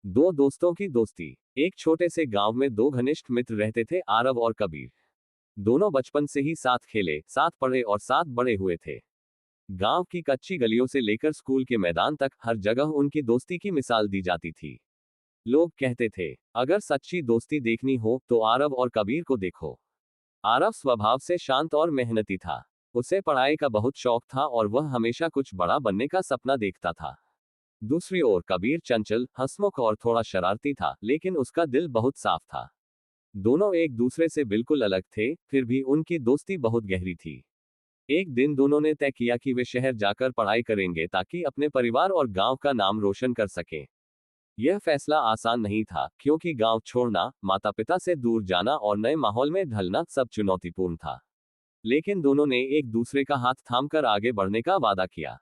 दो दोस्तों की दोस्ती। एक छोटे से गांव में दो घनिष्ठ मित्र रहते थे, आरव और कबीर। दोनों बचपन से ही साथ खेले, साथ पढ़े और साथ बड़े हुए थे। गांव की कच्ची गलियों से लेकर स्कूल के मैदान तक हर जगह उनकी दोस्ती की मिसाल दी जाती थी। लोग कहते थे, अगर सच्ची दोस्ती देखनी हो तो आरव और कबीर को देखो। आरव स्वभाव से शांत और मेहनती था। उसे पढ़ाई का बहुत शौक था और वह हमेशा कुछ बड़ा बनने का सपना देखता था। दूसरी ओर कबीर चंचल, हंसमुख और थोड़ा शरारती था, लेकिन उसका दिल बहुत साफ था। दोनों एक दूसरे से बिल्कुल अलग थे, फिर भी उनकी दोस्ती बहुत गहरी थी। एक दिन दोनों ने तय किया कि वे शहर जाकर पढ़ाई करेंगे ताकि अपने परिवार और गांव का नाम रोशन कर सकें। यह फैसला आसान नहीं था, क्योंकि गांव छोड़ना, माता पिता से दूर जाना और नए माहौल में ढलना सब चुनौतीपूर्ण था। लेकिन दोनों ने एक दूसरे का हाथ थामकर आगे बढ़ने का वादा किया।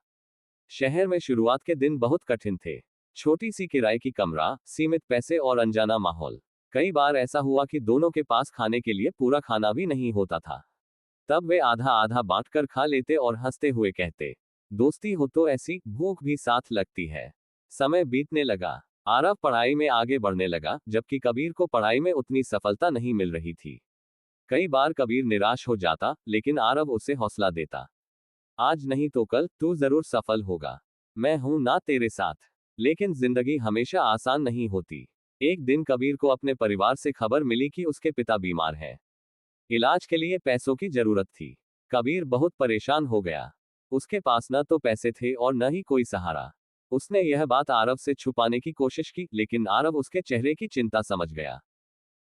शहर में शुरुआत के दिन बहुत कठिन थे। छोटी सी किराए की कमरा, सीमित पैसे और अनजाना माहौल। कई बार ऐसा हुआ कि दोनों के पास खाने के लिए पूरा खाना भी नहीं होता था। तब वे आधा आधा बांटकर खा लेते और हंसते हुए कहते, दोस्ती हो तो ऐसी, भूख भी साथ लगती है। समय बीतने लगा। आरव पढ़ाई में आगे बढ़ने लगा, जबकि कबीर को पढ़ाई में उतनी सफलता नहीं मिल रही थी। कई बार कबीर निराश हो जाता, लेकिन आरव उसे हौसला देता। आज नहीं तो कल तू जरूर सफल होगा। मैं हूं ना तेरे साथ। लेकिन जिंदगी हमेशा आसान नहीं होती। एक दिन कबीर को अपने परिवार से खबर मिली कि उसके पिता बीमार हैं। इलाज के लिए पैसों की जरूरत थी। कबीर बहुत परेशान हो गया। उसके पास न तो पैसे थे और न ही कोई सहारा। उसने यह बात आरव से छुपाने की कोशिश की, लेकिन आरव उसके चेहरे की चिंता समझ गया।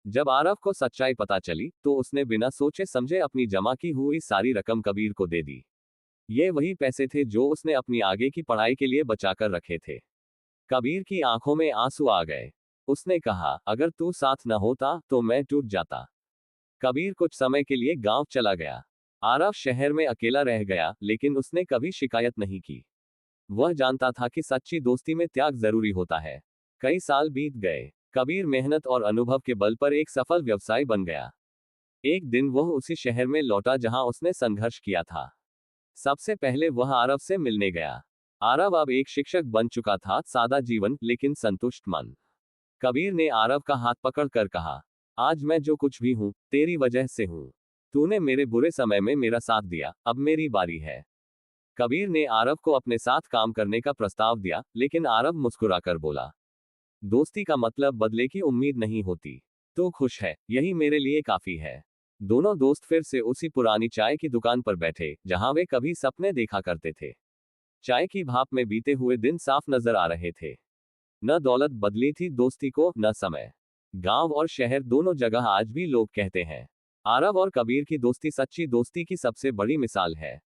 जब आरव को सच्चाई पता चली, तो उसने बिना सोचे समझे अपनी जमा की हुई सारी रकम कबीर को दे दी। ये वही पैसे थे जो उसने अपनी आगे की पढ़ाई के लिए बचाकर रखे थे। कबीर की आंखों में आंसू आ गए। उसने कहा, अगर तू साथ न होता तो मैं टूट जाता। कबीर कुछ समय के लिए गांव चला गया। आरव शहर में अकेला रह गया, लेकिन उसने कभी शिकायत नहीं की। वह जानता था कि सच्ची दोस्ती में त्याग जरूरी होता है। कई साल बीत गए। कबीर मेहनत और अनुभव के बल पर एक सफल व्यवसायी बन गया। एक दिन वह उसी शहर में लौटा जहां उसने संघर्ष किया था। सबसे पहले वह आरव से मिलने गया। आरव अब एक शिक्षक बन चुका था, सादा जीवन लेकिन संतुष्ट मन। कबीर ने आरव का हाथ पकड़कर कहा, आज मैं जो कुछ भी हूं, तेरी वजह से हूं। तूने मेरे बुरे समय में मेरा साथ दिया, अब मेरी बारी है। कबीर ने आरव को अपने साथ काम करने का प्रस्ताव दिया, लेकिन आरव मुस्कुराकर बोला, दोस्ती का मतलब बदले की उम्मीद नहीं होती। तू खुश है, यही मेरे लिए काफी है। दोनों दोस्त फिर से उसी पुरानी चाय की दुकान पर बैठे, जहां वे कभी सपने देखा करते थे। चाय की भाप में बीते हुए दिन साफ नजर आ रहे थे। न दौलत बदली थी दोस्ती को, न समय। गांव और शहर दोनों जगह आज भी लोग कहते हैं, आरव और कबीर की दोस्ती सच्ची दोस्ती की सबसे बड़ी मिसाल है।